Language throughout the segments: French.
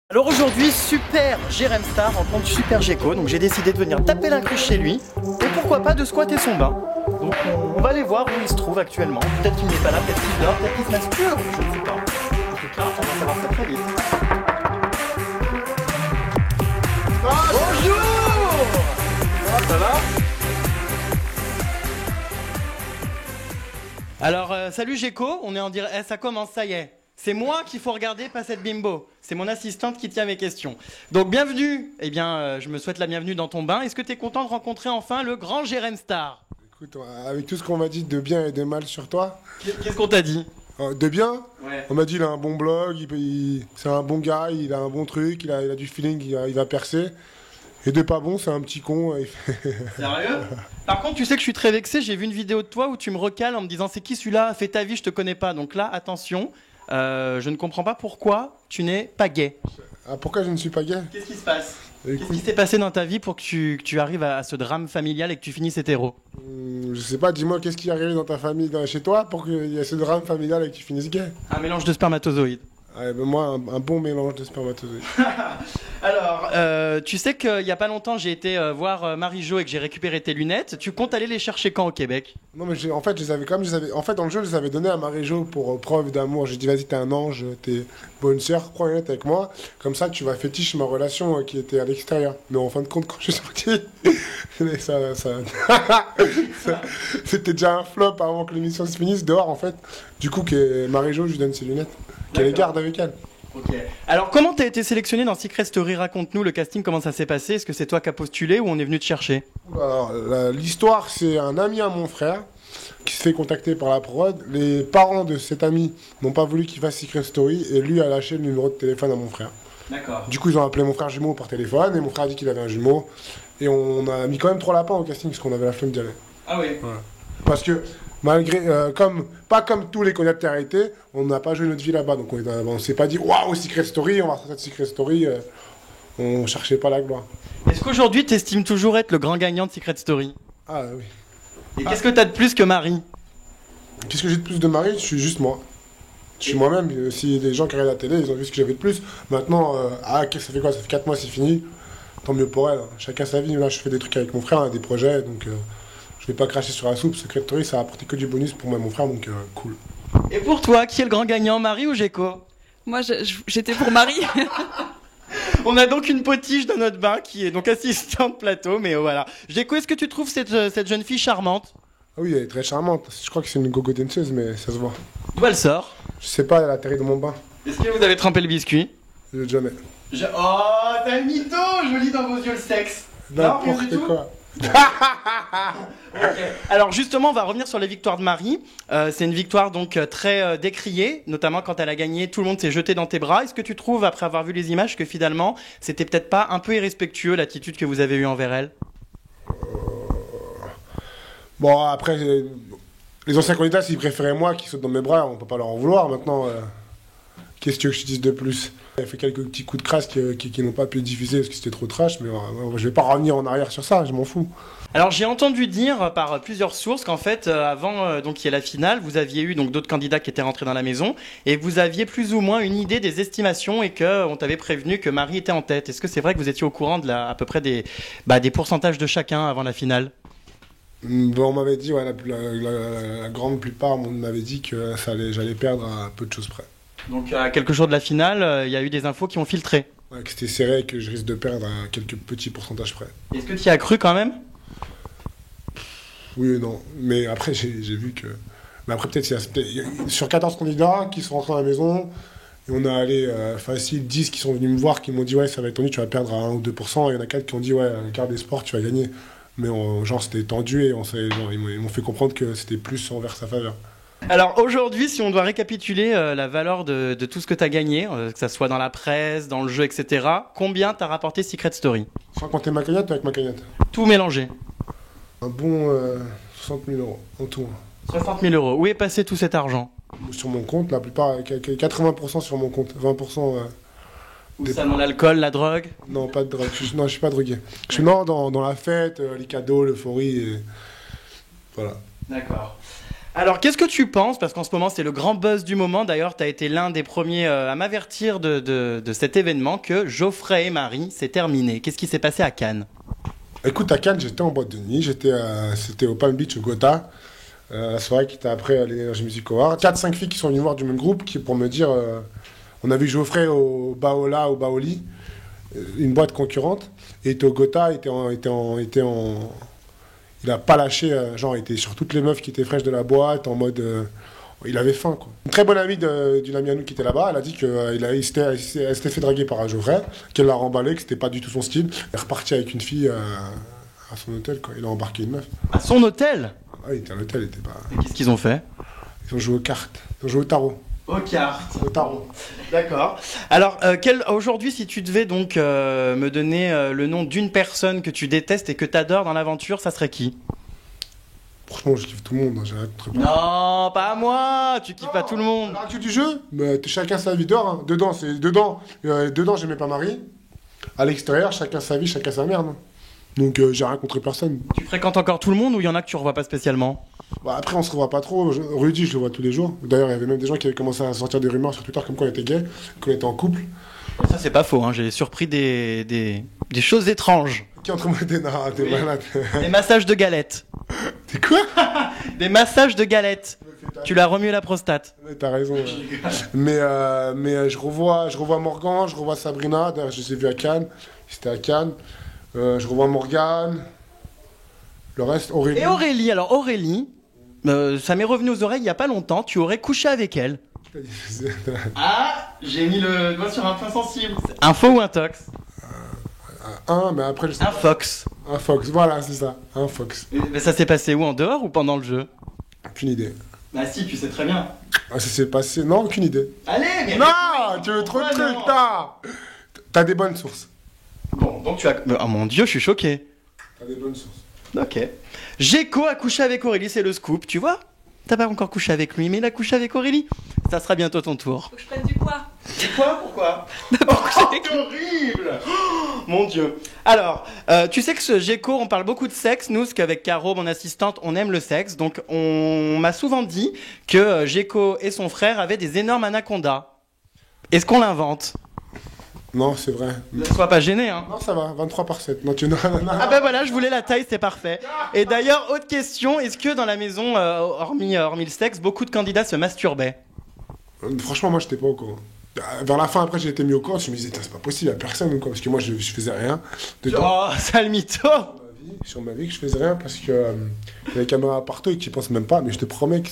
Alors aujourd'hui, Super Jérém Star rencontre Super Gecko, donc j'ai décidé de venir taper l'incruste chez lui, et pourquoi pas de squatter son bain. Donc on va aller voir où il se trouve actuellement. Peut-être qu'il n'est pas là, peut-être qu'il dort, peut-être qu'il se masturbe, je ne sais pas. En tout cas, on va savoir ça très vite. Bonjour. Ça va? Alors salut Gecko, on est en direct, ça commence, ça y est. C'est moi qu'il faut regarder, pas cette bimbo. C'est mon assistante qui tient mes questions. Donc bienvenue. Eh bien, je me souhaite la bienvenue dans ton bain. Est-ce que tu es content de rencontrer enfin le grand Jérém Star? Écoute, avec tout ce qu'on m'a dit de bien et de mal sur toi. Qu'est-ce qu'on t'a dit? De bien, ouais. On m'a dit il a un bon blog, c'est un bon gars, il a un bon truc, il a du feeling, il va percer. Et de pas bon, c'est un petit con. Sérieux? Par contre, tu sais que je suis très vexé. J'ai vu une vidéo de toi où tu me recales en me disant c'est qui celui-là? Fais ta vie, je te connais pas. Donc là, attention. Je ne comprends pas pourquoi tu n'es pas gay. Ah, pourquoi je ne suis pas gay? Qu'est-ce qui se passe? Qu'est-ce qui s'est passé dans ta vie pour que tu arrives à ce drame familial et que tu finisses hétéro? Je sais pas, dis-moi, qu'est-ce qui est arrivé dans ta famille, chez toi, pour qu'il y ait ce drame familial et que tu finisses gay? Un mélange de spermatozoïdes. Ouais, ben moi, un bon mélange de spermatozoïdes. Alors, tu sais qu'il n'y a pas longtemps, j'ai été voir Marie-Jo et que j'ai récupéré tes lunettes. Tu comptes aller les chercher quand au Québec? Non, mais en fait, en fait, dans le jeu, je les avais donnés à Marie-Jo pour preuve d'amour. J'ai dit, vas-y, t'es un ange, t'es bonne sœur, crois honnête avec moi. Comme ça, tu vas fétiche ma relation qui était à l'extérieur. Mais en fin de compte, quand je suis sorti, c'était déjà un flop avant que l'émission se finisse dehors, en fait. Du coup, Marie-Jo, je lui donne ses lunettes. Qu'elle les garde avec elle. Ok. Alors, comment t'as été sélectionné dans Secret Story? Raconte-nous le casting, comment ça s'est passé? Est-ce que c'est toi qui as postulé ou on est venu te chercher? Alors, l'histoire, c'est un ami à mon frère qui se fait contacter par la prod. Les parents de cet ami n'ont pas voulu qu'il fasse Secret Story et lui a lâché le numéro de téléphone à mon frère. D'accord. Du coup, ils ont appelé mon frère jumeau par téléphone et mon frère a dit qu'il avait un jumeau. Et on a mis quand même 3 lapins au casting parce qu'on avait la flemme d'y aller. Ah oui. Voilà. Parce que, malgré, pas comme tous les candidats arrêtés, on n'a pas joué notre vie là-bas. Donc on s'est pas dit, waouh, Secret Story, on va faire cette Secret Story. On cherchait pas la gloire. Est-ce qu'aujourd'hui, t'estimes toujours être le grand gagnant de Secret Story? Ah oui. Et qu'est-ce que t'as de plus que Marie? Qu'est-ce que j'ai de plus de Marie? Je suis juste moi. Je suis moi-même. Si des gens qui regardent la télé, ils ont vu ce que j'avais de plus. Maintenant, ça fait quoi? Ça fait 4 mois, c'est fini. Tant mieux pour elle. Chacun sa vie. Là, je fais des trucs avec mon frère, hein, des projets. Donc, je vais pas cracher sur la soupe. Secret Story, ça a apporté que du bonus pour moi et mon frère. Donc, cool. Et pour toi, qui est le grand gagnant, Marie ou Gecko? Moi, j'étais pour Marie. On a donc une potiche dans notre bain qui est donc assistante plateau. Mais voilà. Gecko, est-ce que tu trouves cette jeune fille charmante? Ah oui, elle est très charmante. Je crois que c'est une gogo danseuse, mais ça se voit. D'où elle sort? Je sais pas, elle a atterri dans mon bain. Est-ce que vous avez trempé le biscuit? Jamais. Oh, t'as le mytho! Je lis dans vos yeux le sexe. N'importe quoi. Okay. Alors justement, on va revenir sur les victoires de Marie. C'est une victoire donc très décriée, notamment quand elle a gagné, tout le monde s'est jeté dans tes bras. Est-ce que tu trouves, après avoir vu les images, que finalement, c'était peut-être pas un peu irrespectueux l'attitude que vous avez eue envers elle? Bon, après, les anciens candidats, s'ils préféraient moi qui saute dans mes bras, on peut pas leur en vouloir. Maintenant, qu'est-ce que tu veux que je te dise de plus? Elle a fait quelques petits coups de crasse qui n'ont pas pu être diffusés parce que c'était trop trash, mais je vais pas revenir en arrière sur ça, je m'en fous. Alors j'ai entendu dire par plusieurs sources qu'en fait avant donc qu'il y ait la finale, vous aviez eu donc d'autres candidats qui étaient rentrés dans la maison et vous aviez plus ou moins une idée des estimations et que on t'avait prévenu que Marie était en tête. Est-ce que c'est vrai que vous étiez au courant de à peu près des pourcentages de chacun avant la finale? On m'avait dit, ouais, la grande plupart m'avait dit que j'allais perdre à peu de choses près. Donc à quelques jours de la finale, il y a eu des infos qui ont filtré. Ouais, que c'était serré et que je risque de perdre à quelques petits pourcentages près. Est-ce que tu y as cru quand même? Oui et non, mais après j'ai vu que... Mais après peut-être sur 14 candidats qui sont rentrés à la maison, et on a allé facile 10 qui sont venus me voir, qui m'ont dit ouais ça va être tendu, tu vas perdre à 1 ou 2%, et il y en a 4 qui ont dit ouais un quart des sports tu vas gagner. Mais genre c'était tendu et ils m'ont fait comprendre que c'était plus envers sa faveur. Alors aujourd'hui, si on doit récapituler la valeur de tout ce que tu as gagné, que ça soit dans la presse, dans le jeu, etc., combien t'as rapporté Secret Story? Sans compter ma cagnotte ou avec ma cagnotte? Tout mélangé. Un bon 60 000 euros en tout. 60 000 euros. Où est passé tout cet argent? Sur mon compte, la plupart, 80% sur mon compte, 20%... Où ça, dans l'alcool, la drogue? Non, pas de drogue. Non, je suis pas drogué. Je suis dans la fête, les cadeaux, l'euphorie, et... voilà. D'accord. Alors, qu'est-ce que tu penses? Parce qu'en ce moment, c'est le grand buzz du moment. D'ailleurs, tu as été l'un des premiers à m'avertir de cet événement que Geoffrey et Marie, c'est terminé. Qu'est-ce qui s'est passé à Cannes? Écoute, à Cannes, j'étais en boîte de nuit, c'était au Palm Beach, au Gotha, la soirée qui était après l'Energy Music Award. 4-5 filles qui sont venues voir du même groupe pour me dire, on a vu Geoffrey au Baola, au Baoli, une boîte concurrente, et il était au Gotha, il a pas lâché, genre il était sur toutes les meufs qui étaient fraîches de la boîte, en mode, il avait faim quoi. Une très bonne amie d'une amie à nous qui était là-bas, elle a dit qu'elle s'était fait draguer par un Geoffrey, qu'elle l'a remballé, que c'était pas du tout son style. Elle est repartie avec une fille à son hôtel quoi. Il a embarqué une meuf. À son hôtel? Ah, il était à l'hôtel, il était pas. Et qu'est-ce qu'ils ont fait? Ils ont joué aux cartes, ils ont joué au tarot. Aux cartes. Au tarot. D'accord. Alors, aujourd'hui, si tu devais donc me donner le nom d'une personne que tu détestes et que tu adores dans l'aventure, ça serait qui? Franchement, je kiffe tout le monde, hein, j'ai rien contre. Non, pas moi. Tu kiffes pas tout le monde. L'actu du jeu, mais chacun sa vie dehors. Hein. Dedans, j'aimais pas Marie. À l'extérieur, chacun sa vie, chacun sa merde. Donc, j'ai rien contre personne. Tu fréquentes encore tout le monde ou il y en a que tu revois pas spécialement? Bah, après, on se revoit pas trop. Rudy, je le vois tous les jours. D'ailleurs, il y avait même des gens qui avaient commencé à sortir des rumeurs sur Twitter comme quoi on était gay, qu'on était en couple. Ça, c'est pas faux. Hein. J'ai surpris des choses étranges. Qui est entre moi et t'es Oui. malade. Des massages de galettes. T'es quoi? Des massages de galettes. Tu l'as remué la prostate. Ouais, t'as raison. Ouais. Mais je revois Morgan, je revois Sabrina. D'ailleurs, je les ai vus à Cannes. C'était à Cannes. Je revois Morgane. Le reste, Aurélie. Et Aurélie, alors Aurélie, ça m'est revenu aux oreilles il y a pas longtemps, tu aurais couché avec elle. Ah, j'ai mis le doigt sur un point sensible. Un faux ou un tox? Mais après, je sais Un fox. Un fox, voilà, c'est ça. Un fox. Mais ça s'est passé où, en dehors ou pendant le jeu? Aucune idée. Bah si, tu sais très bien. Ah, ça s'est passé. Non, aucune idée. Allez, mais... Non, tu veux trop de trucs, t'as des bonnes sources. Bon, donc tu as... Oh mon Dieu, je suis choqué. T'as des bonnes sources. Ok. Géco a couché avec Aurélie, c'est le scoop, tu vois? T'as pas encore couché avec lui, mais il a couché avec Aurélie. Ça sera bientôt ton tour. Faut que je prenne du poids. C'est quoi? Pourquoi? C'est horrible. Oh, mon Dieu. Alors, tu sais que ce Géco, on parle beaucoup de sexe. Nous, parce qu'avec Caro, mon assistante, on aime le sexe. Donc, on m'a souvent dit que Géco et son frère avaient des énormes anacondas. Est-ce qu'on l'invente? Non, c'est vrai. Ne sois pas gêné, hein. Non, ça va, 23 par 7. Non, non. Ah ben voilà, je voulais la taille, c'est parfait. Et d'ailleurs, autre question, est-ce que dans la maison, hormis le sexe, beaucoup de candidats se masturbaient? Franchement, moi, j'étais pas au courant. Vers la fin, après, j'ai été mis au courant. Je me disais, c'est pas possible, y a personne ou quoi. Parce que moi, je faisais rien. Oh, sale mytho! Sur ma vie, que je faisais rien parce que y a les caméras partout et qu'ils pensent même pas. Mais je te promets que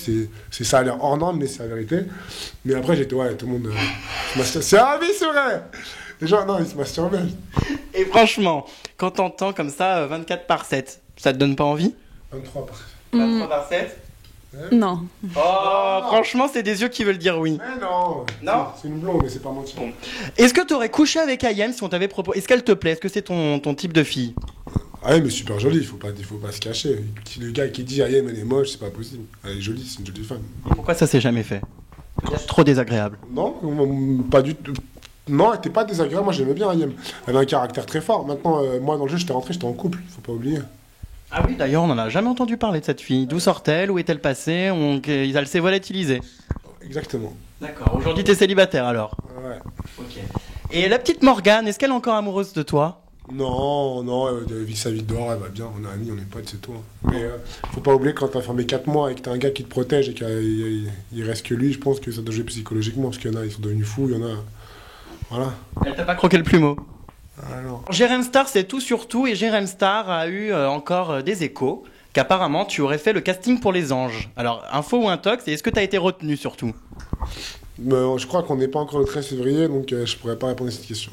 c'est ça a l'air hors norme, mais c'est la vérité. Mais après, j'étais, ouais, tout le monde. C'est ah oui, c'est vrai! Les gens, non, ils se masturbaient. Et franchement, quand t'entends comme ça 24 par 7, ça te donne pas envie? 23 par 7. 23 par 7? Non. Oh, franchement, c'est des yeux qui veulent dire oui. Mais non! Non? C'est une blonde, mais c'est pas mentir. Bon. Est-ce que t'aurais couché avec Ayem si on t'avait proposé? Est-ce qu'elle te plaît? Est-ce que c'est ton type de fille? Ah ouais, mais super jolie, il faut pas se cacher. Le gars qui dit Ayem, elle est moche, c'est pas possible. Elle est jolie, c'est une jolie femme. Pourquoi ça s'est jamais fait? C'est trop désagréable. Non, pas du tout. Non, elle était pas désagréable, moi j'aimais bien Ayem. Elle avait un caractère très fort. Maintenant, moi dans le jeu, j'étais rentré, j'étais en couple, faut pas oublier. Ah oui, d'ailleurs, on n'en a jamais entendu parler de cette fille. D'où sort-elle? Où est-elle passée? Elle s'est volatilisée. Exactement. D'accord. Aujourd'hui, t'es célibataire alors? Ouais. Ok. Et la petite Morgane, est-ce qu'elle est encore amoureuse de toi? Non, elle vit sa vie dehors, elle va bien, on est amis, on est potes, c'est tout. Hein. Mais faut pas oublier que quand t'as fermé 4 mois et que t'as un gars qui te protège et qu'il reste que lui, je pense que ça doit jouer psychologiquement, parce qu'il y en a, ils sont devenus fous, il y en a. Voilà. Elle t'a pas croqué le plumeau? Alors. Jérém Star, c'est tout sur tout, et Jérém Star a eu encore des échos qu'apparemment tu aurais fait le casting pour les anges. Alors, info ou intox, et est-ce que t'as été retenu surtout? Je crois qu'on n'est pas encore le 13 février, donc je pourrais pas répondre à cette question.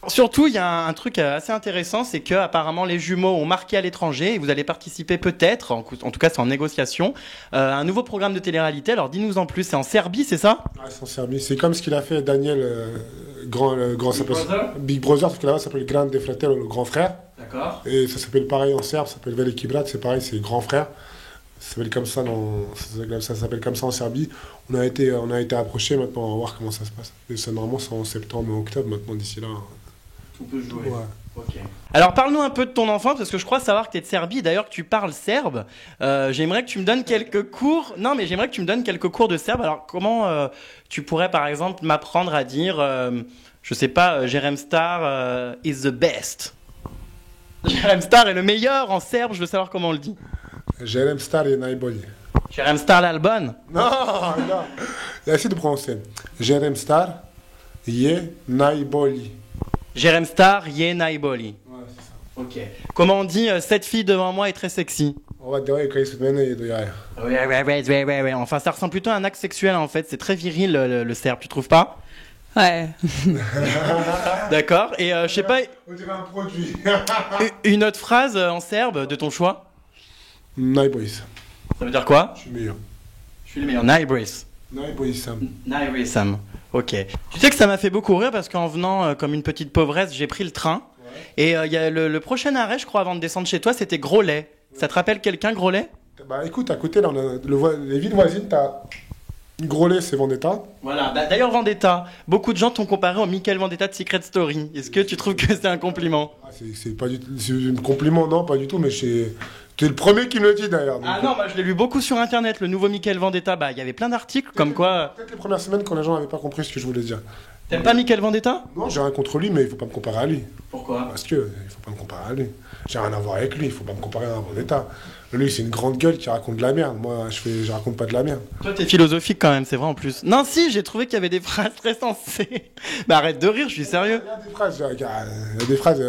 Surtout, il y a un truc assez intéressant, c'est que apparemment les jumeaux ont marqué à l'étranger et vous allez participer peut-être, en tout cas c'est en négociation, à un nouveau programme de télé-réalité. Alors dis-nous en plus, c'est en Serbie, c'est ça? Ah, c'est en Serbie. C'est comme ce qu'il a fait Daniel, grand Big Brother. Big Brother, parce que là-bas ça s'appelle Grande Fratello, le grand frère. D'accord. Et ça s'appelle pareil en serbe, ça s'appelle Veliki Brat, c'est pareil, c'est grand frère. Ça s'appelle comme ça, ça s'appelle comme ça en Serbie. On a été approché, maintenant on va voir comment ça se passe. Et ça normalement c'est en septembre ou octobre maintenant d'ici là. Tout peut se jouer. Ouais. Ok. Alors parle-nous un peu de ton enfance, parce que je crois savoir que tu es de Serbie, d'ailleurs que tu parles serbe. J'aimerais que tu me donnes quelques cours. Non, mais j'aimerais que tu me donnes quelques cours de serbe. Alors comment tu pourrais par exemple m'apprendre à dire, je sais pas, Jerem Star is the best. Jerem Star est le meilleur en serbe, je veux savoir comment on le dit. Jerem Star et najbolji. Jerem Star l'Albon. Non, non. Essaye de prononcer. Jerem Star je najbolji. Jerem Star je najbolji. Ouais, c'est ça. Ok. Comment on dit cette fille devant moi est très sexy. Ova devojka ispred mene je do jaja. Ouais. Enfin, ça ressemble plutôt à un acte sexuel en fait. C'est très viril le serbe, tu trouves pas? Ouais. D'accord. Et je sais pas, On dirait un produit. une autre phrase en serbe de ton choix? Najbolji. Ça veut dire quoi? Je suis meilleur. Je suis le meilleur. Najbris. Najbolji sam. Najbris Sam. Ok. Tu sais que ça m'a fait beaucoup rire parce qu'en venant comme une petite pauvresse, j'ai pris le train. Et il y a le prochain arrêt, je crois, avant de descendre chez toi, c'était Groslay. Ça te rappelle quelqu'un, Groslay? Bah écoute, à côté, là, on a les villes voisines, t'as Groslay, c'est Vendetta. Voilà. Bah, d'ailleurs, Vendetta. Beaucoup de gens t'ont comparé au Michael Vendetta de Secret Story. Est-ce que tu trouves que c'est un compliment? Ah, c'est pas du tout. C'est un compliment, non, pas du tout, mais t'es le premier qui me le dit d'ailleurs. Ah non, moi je l'ai lu beaucoup sur internet, le nouveau Michael Vendetta. Bah, il y avait plein d'articles comme quoi. Peut-être les premières semaines quand les gens n'avaient pas compris ce que je voulais dire. T'aimes pas Michael Vendetta? Non, j'ai rien contre lui, mais il faut pas me comparer à lui. Pourquoi? Parce que il faut pas me comparer à lui. J'ai rien à voir avec lui, il faut pas me comparer à un Vendetta. Lui, c'est une grande gueule qui raconte de la merde. Moi, je raconte pas de la merde. Toi, t'es philosophique quand même, c'est vrai en plus. Non, si, j'ai trouvé qu'il y avait des phrases très sensées. Bah, arrête de rire, je suis sérieux. Il y a des phrases,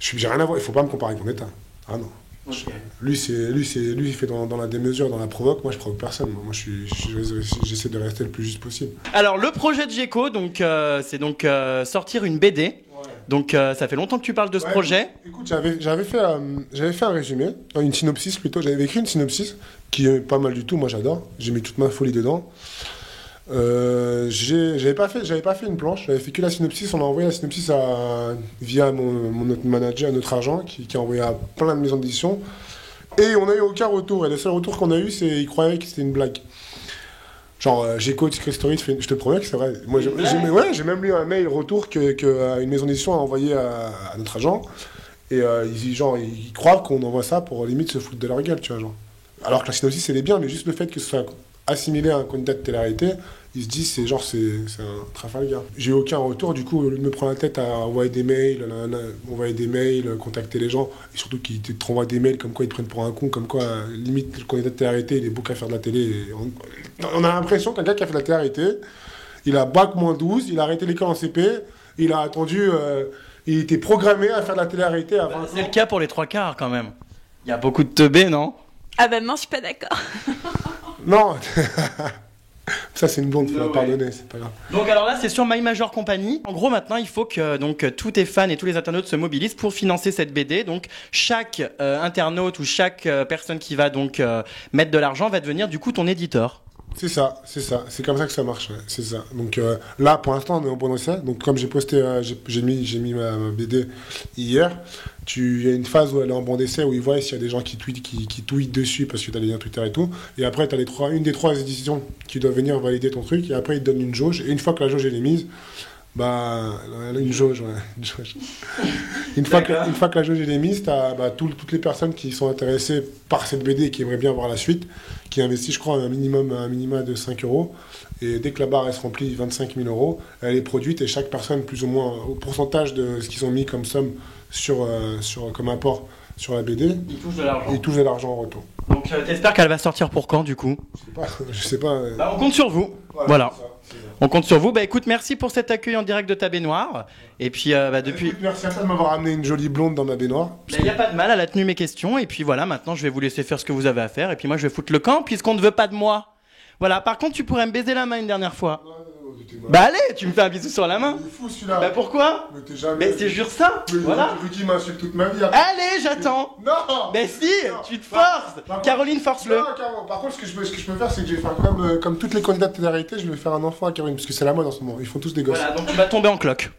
j'ai rien à voir, il faut pas me comparer avec Vendetta. Ah non. Ok. Lui, il fait dans la démesure, dans la provoque. Moi, je provoque personne. Moi, j'essaie de rester le plus juste possible. Alors, le projet de Geeko, donc, c'est donc sortir une BD. Ouais. Donc, ça fait longtemps que tu parles de ce projet. Écoute, j'avais fait un résumé, une synopsis plutôt. J'avais écrit une synopsis qui est pas mal du tout. Moi, j'adore. J'ai mis toute ma folie dedans. J'avais pas fait une planche. J'avais fait que la synopsis. On a envoyé la synopsis via notre manager, notre agent, qui a envoyé à plein de maisons d'édition. Et on n'a eu aucun retour. Et le seul retour qu'on a eu, c'est qu'ils croyaient que c'était une blague. Genre, Geeko, Secret Story, je te promets que c'est vrai. Moi, j'ai même lu un mail retour qu'une maison d'édition a envoyé à notre agent. Et ils croient qu'on envoie ça pour limite se foutre de leur gueule, tu vois, genre. Alors que la synopsis, elle est bien, mais juste le fait que ce soit assimilé à un candidat de télé-réalité, ils se disent c'est un Trafalgar. J'ai eu aucun retour, du coup, au lieu de me prendre la tête à envoyer des mails, contacter les gens, et surtout qu'ils te renvoient des mails comme quoi ils te prennent pour un con, comme quoi limite le candidat de télé-réalité, il est beau qu'à faire de la télé. Et on a l'impression qu'un gars qui a fait de la télé-réalité, il a bac -12, il a arrêté l'école en CP, il a attendu, il était programmé à faire de la télé-réalité à 20 ans. C'est le cas pour les 3/4 quand même. Il y a beaucoup de teubés, non? Ah bah non, je suis pas d'accord. Non. Ça, c'est une blonde, faut la pardonner, c'est pas grave. Donc alors là, c'est sur My Major Company. En gros, maintenant, il faut que donc tous tes fans et tous les internautes se mobilisent pour financer cette BD. Donc chaque internaute ou chaque personne qui va donc mettre de l'argent va devenir du coup ton éditeur. C'est ça. C'est comme ça que ça marche, ouais. C'est ça. Donc là, pour l'instant, on est en bon essai. Donc comme j'ai posté, j'ai mis ma BD hier. Il y a une phase où elle est en bon d'essai, où ils voient s'il y a des gens qui tweetent dessus parce que tu as les liens Twitter et tout. Et après, tu as une des 3 éditions qui doivent venir valider ton truc. Et après, ils te donnent une jauge. Et une fois que la jauge elle est mise, une jauge. Une fois que la jauge elle est mise, tu as toutes les personnes qui sont intéressées par cette BD et qui aimeraient bien voir la suite, qui investissent, je crois, un minimum de 5 €. Et dès que la barre elle se remplit 25 000 €, elle est produite et chaque personne, plus ou moins, au pourcentage de ce qu'ils ont mis comme somme comme apport sur la BD, ils touchent de l'argent en retour. Donc t'espères qu'elle va sortir pour quand du coup? Je sais pas. On compte sur vous. Voilà. C'est ça. On compte sur vous. Bah écoute, merci pour cet accueil en direct de ta baignoire. Et puis depuis. Écoute, merci à toi de m'avoir amené une jolie blonde dans ma baignoire. Il n'y a pas de mal, elle a tenu mes questions. Et puis voilà, maintenant je vais vous laisser faire ce que vous avez à faire. Et puis moi je vais foutre le camp puisqu'on ne veut pas de moi. Voilà, par contre tu pourrais me baiser la main une dernière fois. Bah allez, tu me fais un bisou sur la main. Il est fou celui-là. Bah pourquoi? Mais t'es jamais. Mais c'est jure ça. Voilà. Rudy m'insulte toute ma vie. Allez, j'attends. Non. Mais si, Non. tu te forces. Caroline, force-le. Non, Caroline. Par contre, ce que je peux faire, c'est que je vais faire comme toutes les candidats de télé-réalité, je vais faire un enfant à Caroline, parce que c'est la mode en ce moment. Ils font tous des gosses. Voilà, donc tu vas tomber en cloque.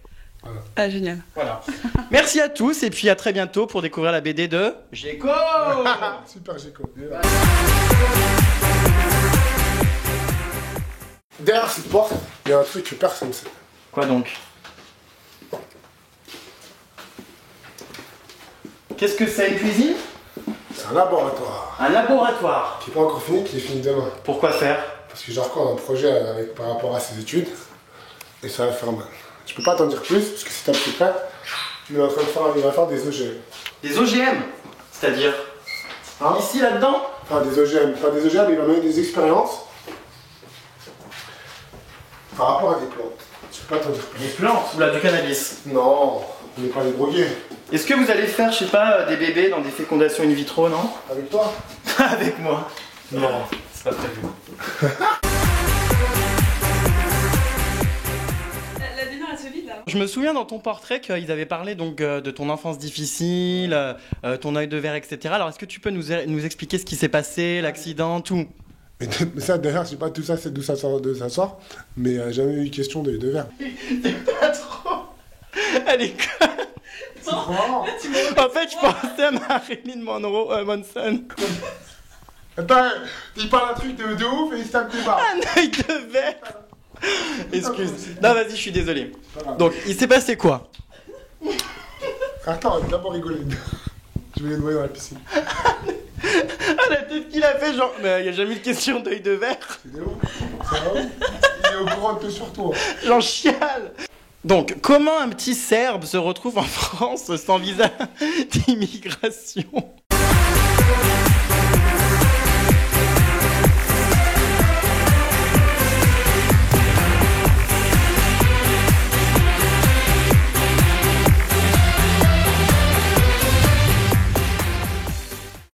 Voilà. Ah, génial. Voilà. Merci à tous et puis à très bientôt pour découvrir la BD de Geeko. Super Geeko. Derrière cette porte, il y a un truc que personne ne sait. Quoi donc? Qu'est-ce que c'est, une cuisine? C'est un laboratoire. Un laboratoire. Qui n'est pas encore fini, qui est fini demain. Pourquoi faire? Parce que j'ai encore un projet par rapport à ces études. Et ça va faire mal. Je peux pas t'en dire plus, parce que c'est top secret. Mais il va faire des OGM. Des OGM? C'est-à-dire? Hein? Ici, là-dedans? Enfin, des OGM. Pas des OGM, mais il va mener des expériences. Par rapport à des plantes. Je peux pas t'en dire plus. Des plantes ou là, du cannabis? Non, on n'est pas les drogués. Est-ce que vous allez faire, je sais pas, des bébés dans des fécondations in vitro, non? Avec toi? Avec moi. Non. C'est pas prévu. La baignoire elle se vide là. Je me souviens dans ton portrait qu'ils avaient parlé donc de ton enfance difficile, ton œil de verre, etc. Alors est-ce que tu peux nous expliquer ce qui s'est passé, l'accident, tout? Mais ça, d'ailleurs, je sais pas tout ça, c'est d'où ça sort, mais jamais eu question de verre. C'est pas trop. Elle est conne. C'est trop marrant. En fait, je pensais à Marilyn Manson. Attends, il parle un truc de ouf et il se tape des barres. Un œil de verre. Excuse. Non, vas-y, je suis désolé. Donc, il s'est passé quoi? Attends, on va d'abord rigoler. Je vais les noyer dans la piscine. Ah, la tête qu'il a fait, genre, mais il y a jamais eu de question d'œil de verre. C'est ouf. Ça va? Il est au courant de tout sur toi. J'en chiale. Donc, comment un petit Serbe se retrouve en France sans visa d'immigration?